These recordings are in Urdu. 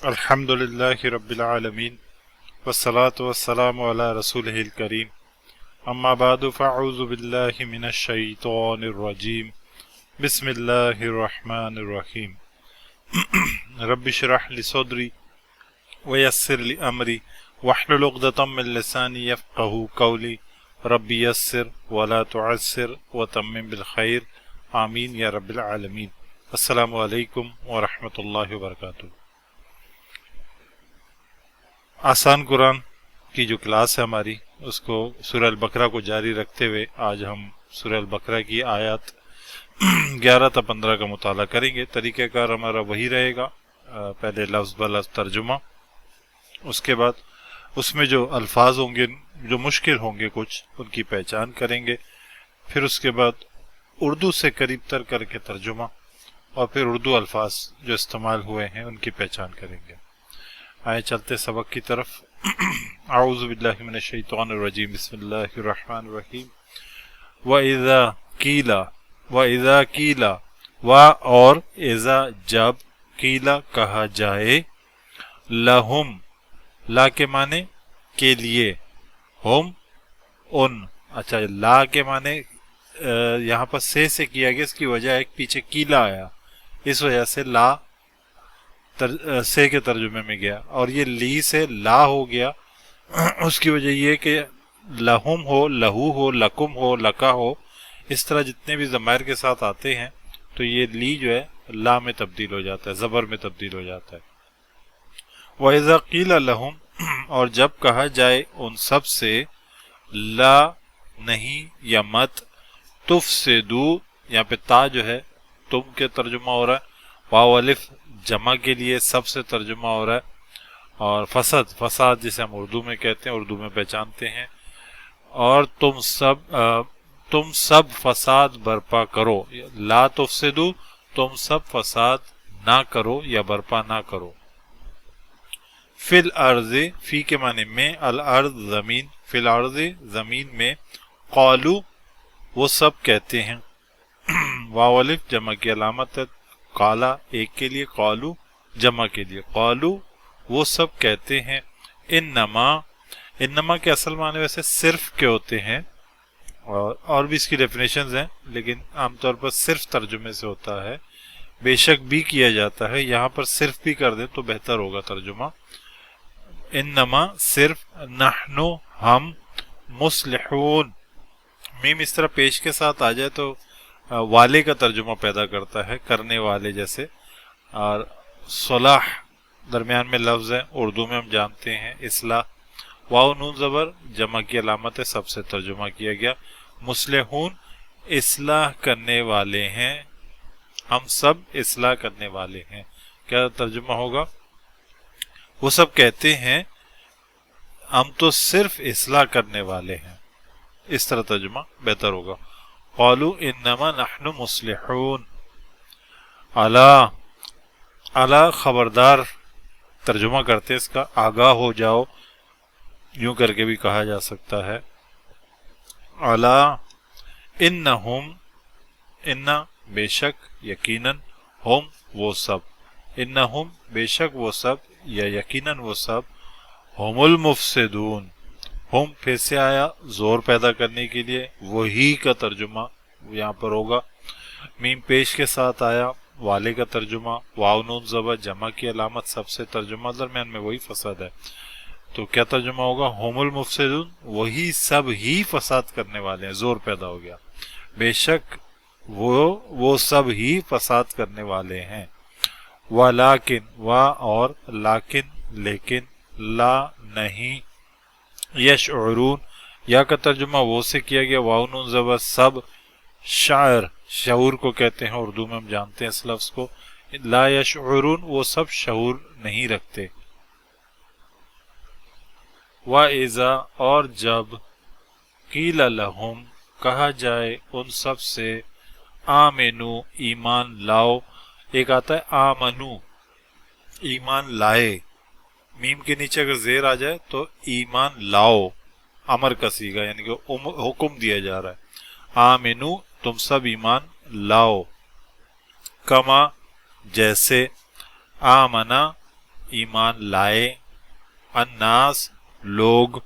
الحمد للہ رب العالمین والصلاة والسلام علی رسولہ الکریم اما بعد فاعوذ باللہ من الشیطان الرجیم بسم اللہ الرحمن الرحیم رب اشرح لی صدری ویسر لی امری واحلل عقدۃ من لسانی یفقہوا قولی رب یسر ولا تعسر وتمم بالخیر آمین یا رب العالمین۔ السلام علیکم ورحمۃ اللہ وبرکاتہ۔ آسان قرآن کی جو کلاس ہے ہماری، اس کو سورہ البقرہ کو جاری رکھتے ہوئے آج ہم سورہ البقرہ کی آیات 11 تا 15 کا مطالعہ کریں گے۔ طریقہ کار ہمارا وہی رہے گا، پہلے لفظ بلفظ ترجمہ، اس کے بعد اس میں جو الفاظ ہوں گے جو مشکل ہوں گے کچھ، ان کی پہچان کریں گے، پھر اس کے بعد اردو سے قریب تر کر کے ترجمہ، اور پھر اردو الفاظ جو استعمال ہوئے ہیں ان کی پہچان کریں گے۔ آئے چلتے سبق کی طرف۔ اعوذ باللہ من الشیطان الرجیم، بسم اللہ الرحمن الرحیم۔ وَإِذَا قِيلَ، وَإِذَا قِيلَ، اور اذا جب، قیل کہا جائے، لہم، لا کے معنی کے لیے، ہم ان، اچھا لا کے معنی یہاں پر سے کیا گیا، اس کی وجہ ہے پیچھے قیلا آیا، اس وجہ سے لا سے کے ترجمے میں گیا، اور یہ لی سے لا ہو گیا۔ اس کی وجہ یہ کہ لہم ہو، لہو ہو، لکم ہو، لکا ہو، اس طرح جتنے بھی ضمائر کے ساتھ آتے ہیں تو یہ لی جو ہے لا میں تبدیل ہو جاتا ہے، زبر میں تبدیل ہو جاتا ہے۔ وَإِذَا قِيلَ لَهُمْ، اور جب کہا جائے ان سب سے، لا نہیں یا مت، تفسدو، یہاں پہ تا جو ہے تم کے ترجمہ ہو رہا ہے، واو الف جمع کے لیے سب سے ترجمہ ہو رہا ہے، اور فساد جسے ہم اردو میں کہتے ہیں، اردو میں پہچانتے ہیں، اور تم سب فساد برپا کرو، لا تفسدو، تم سب فساد نہ کرو یا برپا نہ کرو۔ فی الارض، فی کے معنی میں، الارض زمین، فی الارض زمین میں، قالو وہ سب کہتے ہیں، واو الف جمع کی علامت ہے، قالا ایک کے لیے، قالو جمع کے لیے، قالو وہ سب کہتے ہیں، انما کے اصل معنی ویسے صرف کے ہوتے ہیں، اور بھی اس کی ڈیفینیشنز ہیں، لیکن عام طور پر صرف ترجمے سے ہوتا ہے، بے شک بھی کیا جاتا ہے، یہاں پر صرف بھی کر دیں تو بہتر ہوگا ترجمہ۔ انما صرف، نحنو ہم، مصلحون، میم اس طرح پیش کے ساتھ آ جائے تو والے کا ترجمہ پیدا کرتا ہے، کرنے والے جیسے، اور صلاح درمیان میں لفظ ہے، اردو میں ہم جانتے ہیں اصلاح، واو نون زبر جمع کی علامت ہے، سب سے ترجمہ کیا گیا، مصلحون اصلاح کرنے والے ہیں، ہم سب اصلاح کرنے والے ہیں۔ کیا ترجمہ ہوگا؟ وہ سب کہتے ہیں ہم تو صرف اصلاح کرنے والے ہیں، اس طرح ترجمہ بہتر ہوگا۔ قالوا انما نحن مصلحون، الا خبردار ترجمہ کرتے اس کا، آگاہ ہو جاؤ، یوں کر کے بھی کہا جا سکتا ہے۔ الا انہم، ان بے شک، یقیناً، ہم وہ سب، انہم بے شک وہ سب، یا یقیناً وہ سب، ہم المفسدون، ہم پھر سے آیا زور پیدا کرنے کے لیے، وہی کا ترجمہ یہاں پر ہوگا، میم پیش کے ساتھ آیا، والے کا ترجمہ، واو نون زبر جمع کی علامت، سب سے ترجمہ، درمیان میں وہی فساد ہے، تو کیا ترجمہ ہوگا؟ ہم المفسدون، وہی سب ہی فساد کرنے والے ہیں، زور پیدا ہو گیا، بے شک وہ سب ہی فساد کرنے والے ہیں۔ وَلَٰكِن، اور لیکن، لا نہیں، یشعرون، یا کا ترجمہ وہ سے کیا گیا، واو نون زبر سب، شعور کو کہتے ہیں، اردو میں ہم جانتے ہیں اس لفظ کو، لا یشعرون وہ سب شعور نہیں رکھتے۔ وَإِذَا، اور جب، قِیلَ لَهُمْ کہا جائے ان سب سے، آمنو ایمان لاؤ، ایک آتا ہے آمنو ایمان لائے، میم کے نیچے اگر زیر آ جائے تو ایمان لاؤ، امر کا صیغہ، یعنی کہ حکم دیا جا رہا ہے، آمنو تم سب ایمان لاؤ، کما جیسے، آمنا ایمان لائے، الناس لوگ،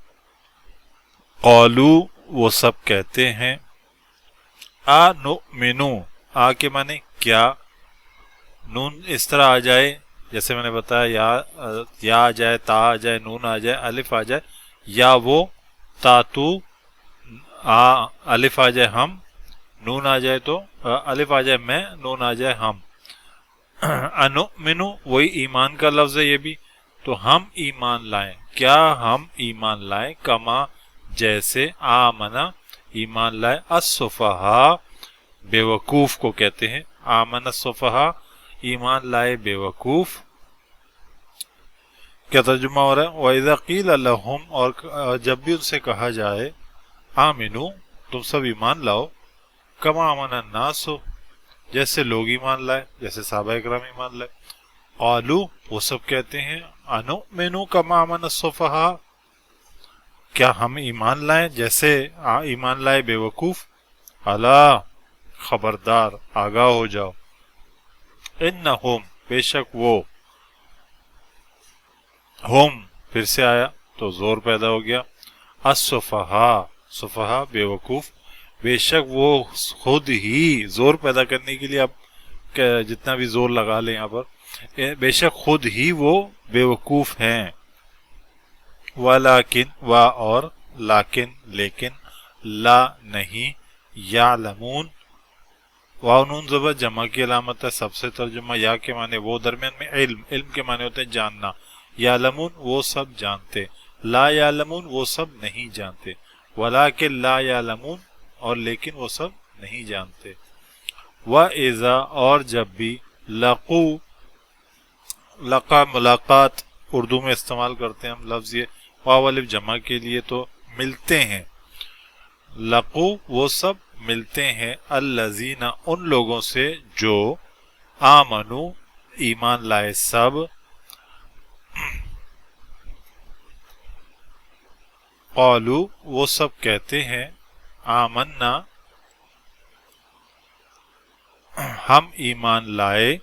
قالو وہ سب کہتے ہیں، نؤمنو آ کے معنی کیا، نون اس طرح آ جائے جیسے میں نے بتایا، یا آ جائے، تا آ جائے، نون آ جائے، الف آ جائے، یا وہ تا تو الف آ جائے ہم، نون آ جائے تو الف آ جائے میں، نون آ جائے ہم، انؤمنو وہی ایمان کا لفظ ہے یہ بھی، تو ہم ایمان لائیں، کیا ہم ایمان لائیں، کما جیسے، آمنا ایمان لائے، السفہاء بے وقوف کو کہتے ہیں، آمن السفہاء ایمان لائے بے وقوف۔ کیا ترجمہ ہو رہا ہے؟ وَإِذَا قِيلَ لَهُمْ اور جب بھی ان سے کہا جائے، آمنو تم سب ایمان لاؤ، کما آمن الناس جیسے لوگ ایمان لائے، جیسے صحابہ اکرام ایمان لائے، قالو وہ سب کہتے ہیں، انؤمن کما آمن السفہاء کیا ہم ایمان لائیں جیسے ایمان لائے بے وقوف، الا خبردار آگاہ ہو جاؤ، انہم بے شک وہ، ہم پھر سے آیا تو زور پیدا ہو گیا، السفہاء سفہاء بے وقوف، بے شک وہ خود ہی، زور پیدا کرنے کے لیے آپ جتنا بھی زور لگا لیں یہاں پر، بے شک خود ہی وہ بے وقوف ہیں، وَلَكِنْ و اور لیکن لیکن، لا نہیں، یعلمون واو نون زبر جمع کی علامت ہے، سب سے ترجمہ، یا کے معنی وہ، درمیان میں علم، علم کے معنی ہوتے ہیں جاننا، یعلمون وہ سب جانتے، لا یعلمون وہ سب نہیں جانتے، وَلَكِنْ لا یعلمون اور لیکن وہ سب نہیں جانتے، وَإِذَا اور جب بھی، لقو لقا ملاقات اردو میں استعمال کرتے ہیں ہم لفظ یہ، واو الف جمع کے لیے تو ملتے ہیں، لقو وہ سب ملتے ہیں، الذین ان لوگوں سے جو، آمنو ایمان لائے سب، قالو وہ سب کہتے ہیں، آمنا ہم ایمان لائے،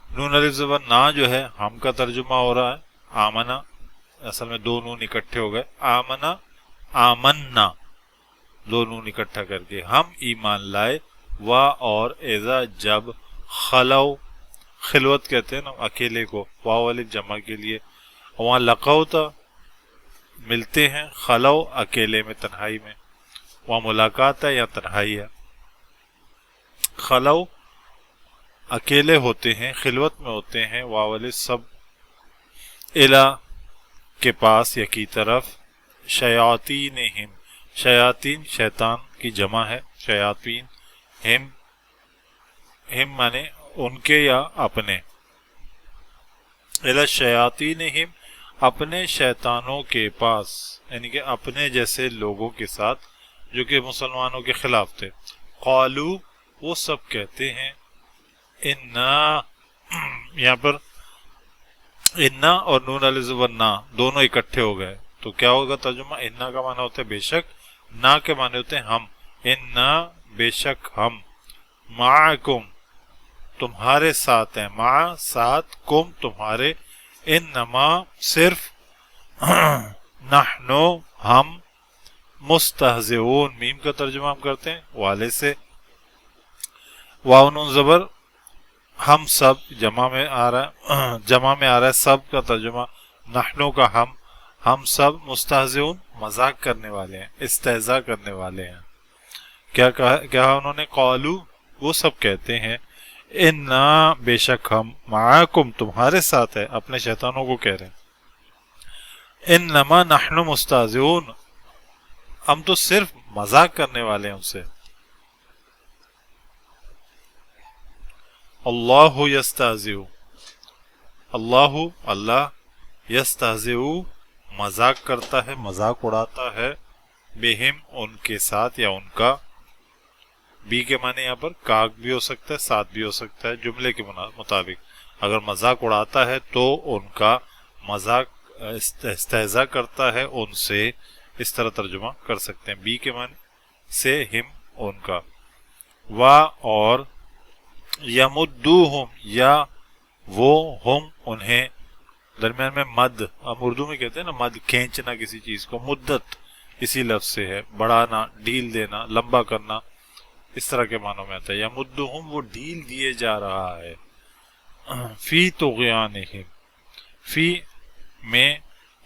نون الف زبر نا جو ہے ہم کا ترجمہ ہو رہا ہے، آمنا اصل میں دو نون اکٹھے ہو گئے، آمنا آمنا دو نون اکٹھا کر کے، ہم ایمان لائے، وا اور اذا جب، خلو خلوت کہتے ہیں نا اکیلے کو، واو الف جمع کے لیے، وہاں لقو تھا ملتے ہیں، خلو اکیلے میں تنہائی میں، وہاں ملاقات ہے یا تنہائی ہے، خلو اکیلے ہوتے ہیں، خلوت میں ہوتے ہیں، واو الف سب، الا کے پاس یا کی طرف، شیاطینہم شیاطین شیطان کی جمع ہے، شیاطین، ہم مانے ان کے یا اپنے، الا شیاطینہم اپنے شیطانوں کے پاس، یعنی کہ اپنے جیسے لوگوں کے ساتھ جو کہ مسلمانوں کے خلاف تھے، قالو وہ سب کہتے ہیں، انا یہاں پر انا اور نون علیہ زبر نا دونوں اکٹھے ہو گئے تو کیا ہوگا ترجمہ، انا کا معنی ہوتا ہے بے شک، نا کے معنی ہوتے ہیں ہم، انا بے شک ہم، معکم تمہارے ساتھ ہیں، مع ساتھ، کم تمہارے، انما صرف، نحنو ہم، مستہزئون میم کا ترجمہ ہم کرتے ہیں والے سے، واو نون زبر ہم سب جمع میں آ رہا ہے، سب کا ترجمہ، نحنو کا ہم سب، مستہزئون مذاق کرنے والے ہیں، استہزاء کرنے والے ہیں، کیا انہوں نے، قالو وہ سب کہتے ہیں، انا بے شک ہم، معاکم تمہارے ساتھ ہے، اپنے شیطانوں کو کہہ رہے ہیں، انما نحن مستہزئون ہم تو صرف مذاق کرنے والے ہیں ان سے، اللہ یستہزئ اللہ یستہزئ مذاق کرتا ہے، مذاق اڑاتا ہے، بہم ان کے ساتھ یا ان کا، بی کے معنی یہاں پر کاک بھی ہو سکتا ہے، ساتھ بھی ہو سکتا ہے، جملے کے مطابق اگر مذاق اڑاتا ہے تو ان کا مذاق استہزاء کرتا ہے ان سے، اس طرح ترجمہ کر سکتے ہیں، بی کے معنی سے ہم ان کا، وا اور یمدوہم یا وہ ہم انہیں، درمیان میں مد، ہم اردو میں کہتے ہیں نا مد، کھینچنا کسی چیز کو، مدت اسی لفظ سے ہے، بڑھانا، ڈھیل دینا، لمبا کرنا، اس طرح کے معنوں میں آتا ہے. یمدہم، وہ ڈھیل دیے جا رہا ہے، فی طغیانہم، فی میں،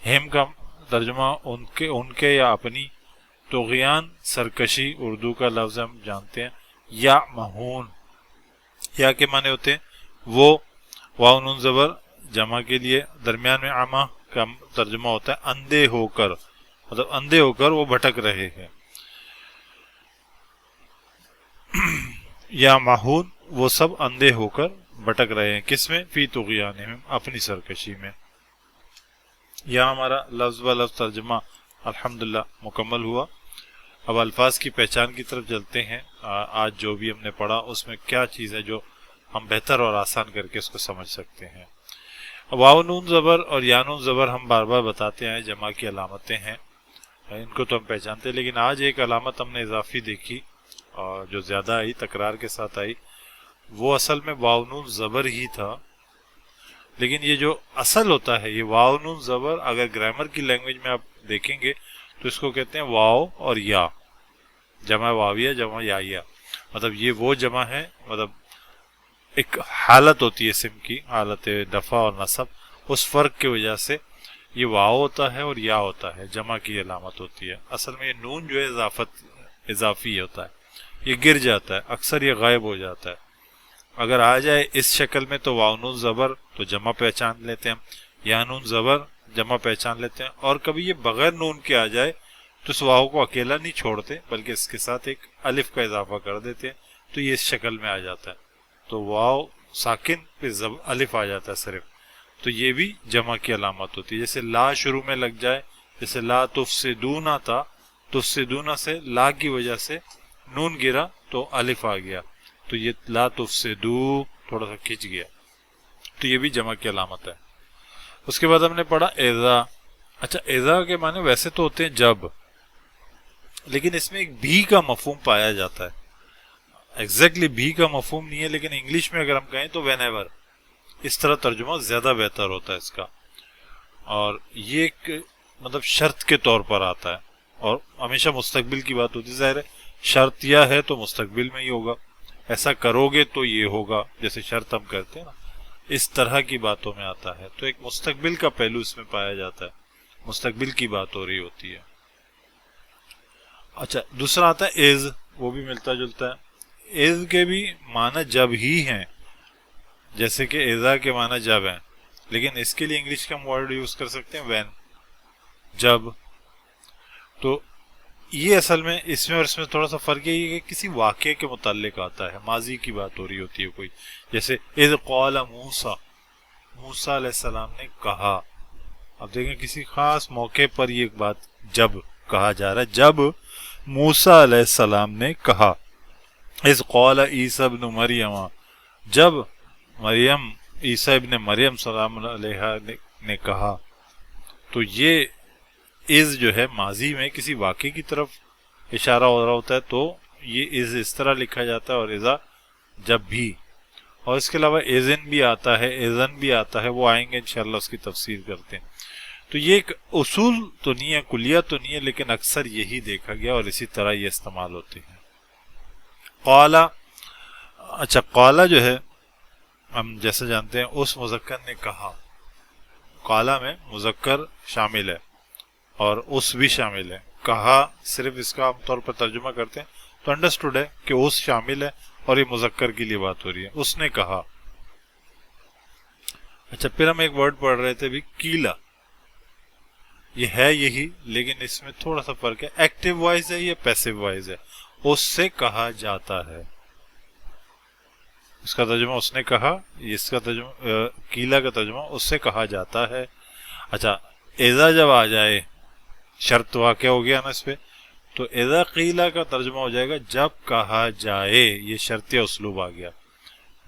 ہم کا ترجمہ ان کے یا اپنی، طغیان سرکشی اردو کا لفظ ہم جانتے ہیں. یا مہون، یا کے معنی ہوتے ہیں وہ، واو نون زبر جمع کے لیے، درمیان میں عمہ کا ترجمہ ہوتا ہے اندھے ہو کر، مطلب اندھے ہو کر وہ بھٹک رہے ہیں. یا مہون، وہ سب اندھے ہو کر بھٹک رہے ہیں، کس میں؟ فی طغیانہم، اپنی سرکشی میں. یہاں ہمارا لفظ و لفظ ترجمہ الحمدللہ مکمل ہوا. اب الفاظ کی پہچان کی طرف چلتے ہیں. آج جو بھی ہم نے پڑھا اس میں کیا چیز ہے جو ہم بہتر اور آسان کر کے اس کو سمجھ سکتے ہیں. واو نون زبر اور یا نون زبر ہم بار بار بتاتے ہیں جمع کی علامتیں ہیں، ان کو تو ہم پہچانتے ہیں، لیکن آج ایک علامت ہم نے اضافی دیکھی اور جو زیادہ آئی، تکرار کے ساتھ آئی، وہ اصل میں واو نون زبر ہی تھا. لیکن یہ جو اصل ہوتا ہے، یہ واو نون زبر، اگر گرامر کی لینگویج میں آپ دیکھیں گے تو اس کو کہتے ہیں واو اور یا، جمع واویہ جمع یائیہ، مطلب یہ وہ جمع ہے، مطلب ایک حالت ہوتی ہے اسم کی، حالت دفع اور نصب، اس فرق کی وجہ سے یہ واو ہوتا ہے اور یا ہوتا ہے، جمع کی علامت ہوتی ہے. اصل میں یہ نون جو ہے اضافی ہوتا ہے، یہ گر جاتا ہے، اکثر یہ غائب ہو جاتا ہے. اگر آ جائے اس شکل میں تو واو نون زبر تو جمع پہچان لیتے ہیں، یا نون زبر جمع پہچان لیتے ہیں. اور کبھی یہ بغیر نون کے آ جائے تو اس واو کو اکیلا نہیں چھوڑتے بلکہ اس کے ساتھ ایک الف کا اضافہ کر دیتے ہیں، تو یہ اس شکل میں آ جاتا ہے. تو واو ساکن پہ الف آ جاتا ہے صرف، تو یہ بھی جمع کی علامت ہوتی ہے. جیسے لا شروع میں لگ جائے، جیسے لا تفسدون تھا، تفسدون سے لا کی وجہ سے نون گرا تو الف آ گیا، تو یہ لا تفسدو تھوڑا سا کھنچ گیا، تو یہ بھی جمع کی علامت ہے. اس کے بعد ہم نے پڑھا اذا. اچھا، اذا کے معنی ویسے تو ہوتے ہیں جب، لیکن اس میں ایک بھی کا مفہوم پایا جاتا ہے. ایگزیکٹلی بھی کا مفہوم نہیں ہے، لیکن انگلش میں اگر ہم کہیں تو وین ایور، اس طرح ترجمہ زیادہ بہتر ہوتا ہے اس کا. اور یہ ایک مطلب شرط کے طور پر آتا ہے، اور ہمیشہ مستقبل کی بات ہوتی ہے. ظاہر ہے شرط یا ہے تو مستقبل میں ہی ہوگا، ایسا کرو گے تو یہ ہوگا، جیسے شرط ہم کرتے ہیں نا، اس طرح کی باتوں میں آتا ہے. تو ایک مستقبل کا پہلو اس میں پایا جاتا ہے، مستقبل کی بات ہو رہی ہوتی ہے. اچھا، دوسرا آتا ہے از، وہ بھی ملتا جلتا ہے. از کے بھی معنی جب ہی ہیں، جیسے کہ اذا کے معنی جب ہیں، لیکن اس کے لیے انگلش کا ورڈ یوز کر سکتے ہیں وین، جب. تو یہ اصل میں اس میں اور اس میں تھوڑا سا فرق یہ ہے کہ کسی واقعے کے متعلق آتا ہے، ماضی کی بات ہو رہی ہوتی ہے کوئی، جیسے اذ قال موسیٰ، موسیٰ علیہ السلام نے کہا. اب دیکھیں کسی خاص موقع پر یہ بات جب کہا جا رہا ہے، جب موسیٰ علیہ السلام نے کہا. اذ قال عیسیٰ ابن مریم، جب مریم، عیسیٰ ابن مریم سلام علیہ نے کہا. تو یہ از جو ہے ماضی میں کسی واقعے کی طرف اشارہ ہو رہا ہوتا ہے، تو یہ از اس طرح لکھا جاتا ہے، اور اذا جب بھی. اور اس کے علاوہ ایزن بھی آتا ہے، ایزن بھی آتا ہے، وہ آئیں گے انشاءاللہ اس کی تفسیر کرتے ہیں. تو یہ ایک اصول تو نہیں ہے، کلیہ تو نہیں ہے، لیکن اکثر یہی دیکھا گیا اور اسی طرح یہ استعمال ہوتے ہیں. قالا، اچھا قالا جو ہے ہم جیسے جانتے ہیں اس مذکر نے کہا، قالا میں مذکر شامل ہے اور اس بھی شامل ہے. کہا صرف اس کا عام طور پر ترجمہ کرتے ہیں تو انڈرسٹوڈ ہے کہ اس شامل ہے اور یہ مذکر کے لیے بات ہو رہی ہے، اس نے کہا. اچھا، پھر ہم ایک ورڈ پڑھ رہے تھے بھی، کیلا. یہ ہے یہی، لیکن اس میں تھوڑا سا فرق ہے، ایکٹیو وائز ہے یا پیسیو وائز ہے. اس سے کہا جاتا ہے، اس کا ترجمہ اس نے کہا، اس کا ترجمہ کیلا کا ترجمہ اس سے کہا جاتا ہے. اچھا، اذا جب آ جائے، شرط واقع ہو گیا نا اس پہ، تو اذا قیلا کا ترجمہ ہو جائے گا جب کہا جائے. یہ شرطیہ اسلوب آ گیا،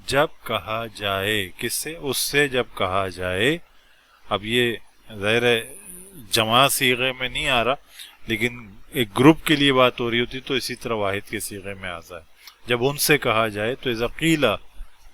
جب کہا جائے. کس سے؟ اس سے جب کہا جائے. اب یہ ظاہر ہے جمع صیغے میں نہیں آ رہا، لیکن ایک گروپ کے لیے بات ہو رہی ہوتی تو اسی طرح واحد کے صیغے میں آ جائے. جب ان سے کہا جائے تو اذا قیلا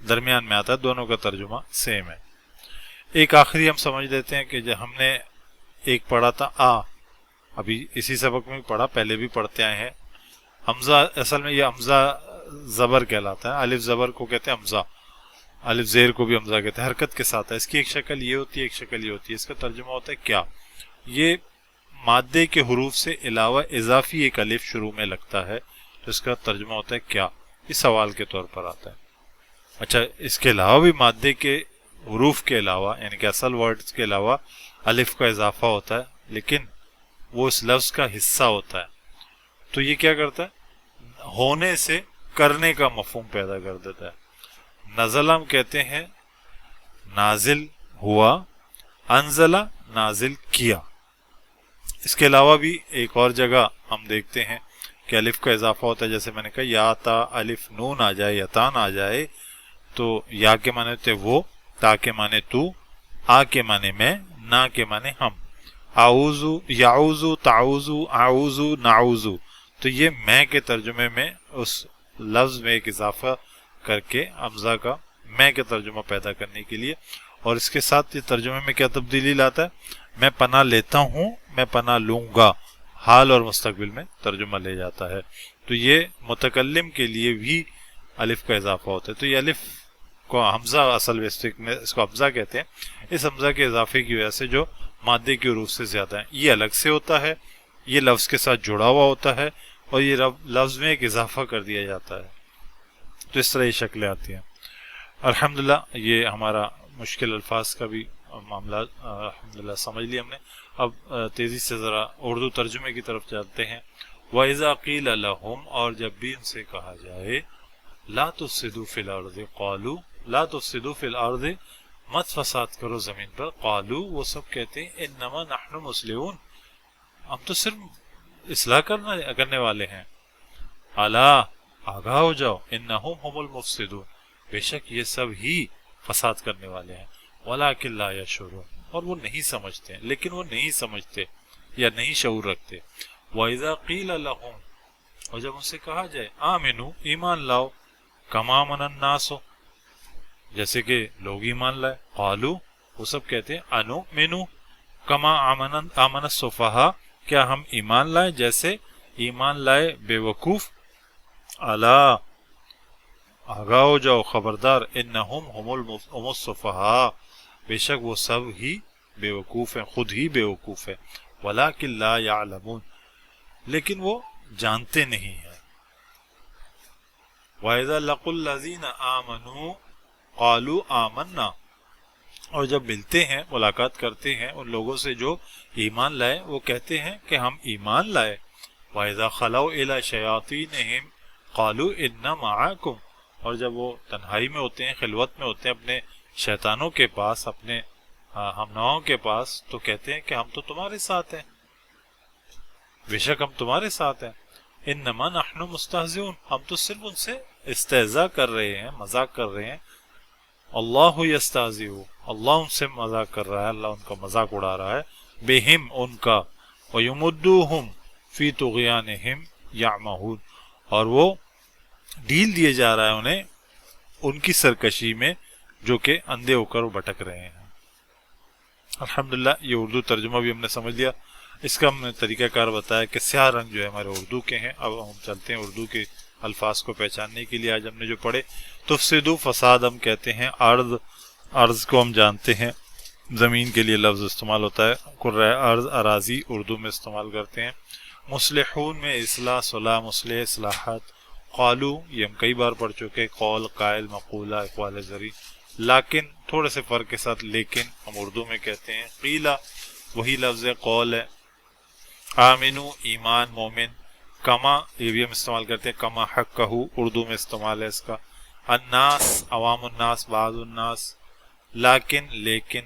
درمیان میں آتا ہے، دونوں کا ترجمہ سیم ہے۔ ایک آخری ہم سمجھ لیتے ہیں کہ جو ہم نے ایک پڑھا تھا ابھی اسی سبق میں بھی پڑھا، پہلے بھی پڑھتے آئے ہیں۔ حمزہ، اصل میں یہ حمزہ زبر کہلاتا ہے، الف زبر کو کہتے ہیں حمزہ، الف زیر کو بھی حمزہ کہتے ہیں، حرکت کے ساتھ ہے۔ اس کی ایک شکل یہ ہوتی ہے، ایک شکل یہ ہوتی ہے۔ اس کا ترجمہ ہوتا ہے کیا؟ یہ مادے کے حروف سے علاوہ اضافی ایک الف شروع میں لگتا ہے، تو اس کا ترجمہ ہوتا ہے کیا؟ اس سوال کے طور پر آتا ہے۔ اچھا، اس کے علاوہ بھی مادے کے حروف کے علاوہ، یعنی کہ اصل ورڈز کے علاوہ الف کا اضافہ ہوتا ہے، لیکن وہ اس لفظ کا حصہ ہوتا ہے، تو یہ کیا کرتا ہے؟ ہونے سے کرنے کا مفہوم پیدا کر دیتا ہے۔ نزل ہم کہتے ہیں نازل ہوا، انزلہ نازل کیا۔ اس کے علاوہ بھی ایک اور جگہ ہم دیکھتے ہیں کہ الف کا اضافہ ہوتا ہے، جیسے میں نے کہا یا تا الف نون آ جائے یا تان آ جائے تو یا کے معنی ہوتے وہ، تا کے معنی تو، آ کے معنی میں، نا کے معنی ہم۔ اعوذ، یعوذ، تعوذ، اعوذ، نعوذ، تو یہ میں کے ترجمے میں اس لفظ میں ایک اضافہ کر کے حمزہ کا میں کے ترجمہ پیدا کرنے کے لیے، اور اس کے ساتھ یہ ترجمے میں کیا تبدیلی لاتا ہے؟ میں پناہ لیتا ہوں، میں پناہ لوں گا، حال اور مستقبل میں ترجمہ لے جاتا ہے۔ تو یہ متکلم کے لیے بھی الف کا اضافہ ہوتا ہے۔ تو یہ الف کو حمزہ، اصل ویسٹک میں اس کو حمزہ کہتے ہیں، اس حمزہ کے اضافے کی وجہ سے جو مادے کے حروف سے زیادہ ہیں، یہ الگ سے ہوتا ہے، یہ لفظ کے ساتھ جڑا ہوا ہوتا ہے، اور یہ لفظ میں ایک اضافہ کر دیا جاتا ہے۔ تو اس طرح یہ شکلیں آتی ہیں۔ الحمدللہ یہ ہمارا مشکل الفاظ کا بھی معاملہ الحمدللہ سمجھ لیا ہم نے۔ اب تیزی سے ذرا اردو ترجمے کی طرف چلتے ہیں۔ وَإِذَا قِيلَ لَهُمْ، اور جب بھی ان سے کہا جائے، لَا تُفْسِدُوا فِي الْأَرْضِ قَالُوا، لَا تُفْسِدُوا فِي الْأَرْضِ، مت فساد کرو زمین پر، قالوا، وہ سب کہتے ہیں، انما نحن مصلحون، ہم تو صرف اصلاح کرنے والے ہیں۔ الا، آگاہ ہو جاؤ، انہم هم المفسدون، بے شک یہ سب ہی فساد کرنے والے ہیں، ولکن لا یشعرون، اور وہ نہیں سمجھتے ہیں، لیکن وہ نہیں سمجھتے یا نہیں شعور رکھتے۔ وَإِذَا قِيلَ لَهُمْ، اور جب ان سے کہا جائے، آمنو، ایمان لاؤ، کما آمن الناس، جیسے کہ لوگ ایمان لائے، قالو، وہ سب کہتے ہیں، انؤمنو کما آمن السفہاء، کیا ہم ایمان لائے جیسے ایمان لائے بے وقوف؟ الا، آگاہ ہو جاؤ، خبردار، انہم هم السفہاء، بے شک وہ سب ہی بے وقوف ہیں، خود ہی بے وقوف ہے، ولکن لا یعلمون، لیکن وہ جانتے نہیں ہیں۔ وَإِذَا لَقُوا الَّذِينَ آمَنُوا قَالُوا آمَنَّا، اور جب ملتے ہیں، ملاقات کرتے ہیں ان لوگوں سے جو ایمان لائے، وہ کہتے ہیں کہ ہم ایمان لائے۔ وَإِذَا خَلَوْا إِلَى شَيَاطِينِهِمْ قَالُوا إِنَّا مَعَكُمْ، اور جب وہ تنہائی میں ہوتے ہیں، خلوت میں ہوتے ہیں اپنے شیطانوں کے پاس، اپنے ہم نواؤں کے پاس، تو کہتے ہیں کہ ہم تو تمہارے ساتھ ہیں، بے شک ہم تمہارے ساتھ ہیں۔ انما نحن مستہزئون، ہم تو صرف ان سے استہزاء کر رہے ہیں، مذاق کر رہے ہیں۔ اللہ یستہزئ، اللہ ان سے مذاق کر رہا ہے، اللہ ان کا مذاق اڑا رہا ہے، بہم، ان کا، ویمدوہم فی طغیانہم یعمہون، اور وہ ڈھیل دیے جا رہا ہے انہیں ان کی سرکشی میں جو کہ اندھے ہو کر وہ بھٹک رہے ہیں۔ الحمدللہ یہ اردو ترجمہ بھی ہم نے سمجھ لیا۔ اس کا ہم نے طریقہ کار بتایا کہ سیاہ رنگ جو ہے ہمارے اردو کے ہیں۔ اب ہم چلتے ہیں اردو کے الفاظ کو پہچاننے کے لیے۔ آج ہم نے جو پڑھے، تفسدو، فساد ہم کہتے ہیں، ارض کو ہم جانتے ہیں، زمین کے لیے لفظ استعمال ہوتا ہے، قرۂ ارض، اراضی اردو میں استعمال کرتے ہیں۔ مصلحون میں اصلاح، صلاح، مصلح، اصلاحات۔ قالو، یہ ہم کئی بار پڑھ چکے، قول، قائل، مقولہ، اقوال زری۔ لیکن تھوڑے سے فرق کے ساتھ لیکن ہم اردو میں کہتے ہیں۔ قیلہ، وہی لفظ قول ہے۔ آمنو، ایمان، مومن۔ کما، یہ بھی ہم استعمال کرتے ہیں، کما حق کہو، اردو میں استعمال ہے اس کا۔ الناس، عوام الناس، بعض الناس۔ لیکن،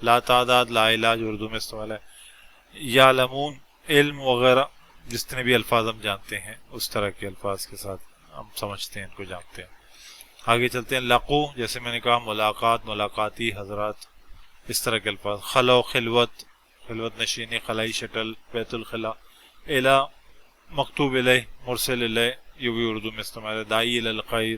لا تعداد، لا علاج اردو میں استعمال ہے۔ یعلمون، علم وغیرہ، جتنے بھی الفاظ ہم جانتے ہیں اس طرح کے الفاظ کے ساتھ ہم سمجھتے ہیں، ان کو جانتے ہیں۔ آگے چلتے ہیں۔ لقو، جیسے میں نے کہا، ملاقات، ملاقاتی، حضرات، اس طرح کے الفاظ۔ خلو، خلوت، خلوت نشینی، خلائی شٹل، بیت الخلا۔ الا، مکتوب الیہ، مرسل الیہ، یہ بھی اردو میں استعمال ہے۔ داعی الی الخیر،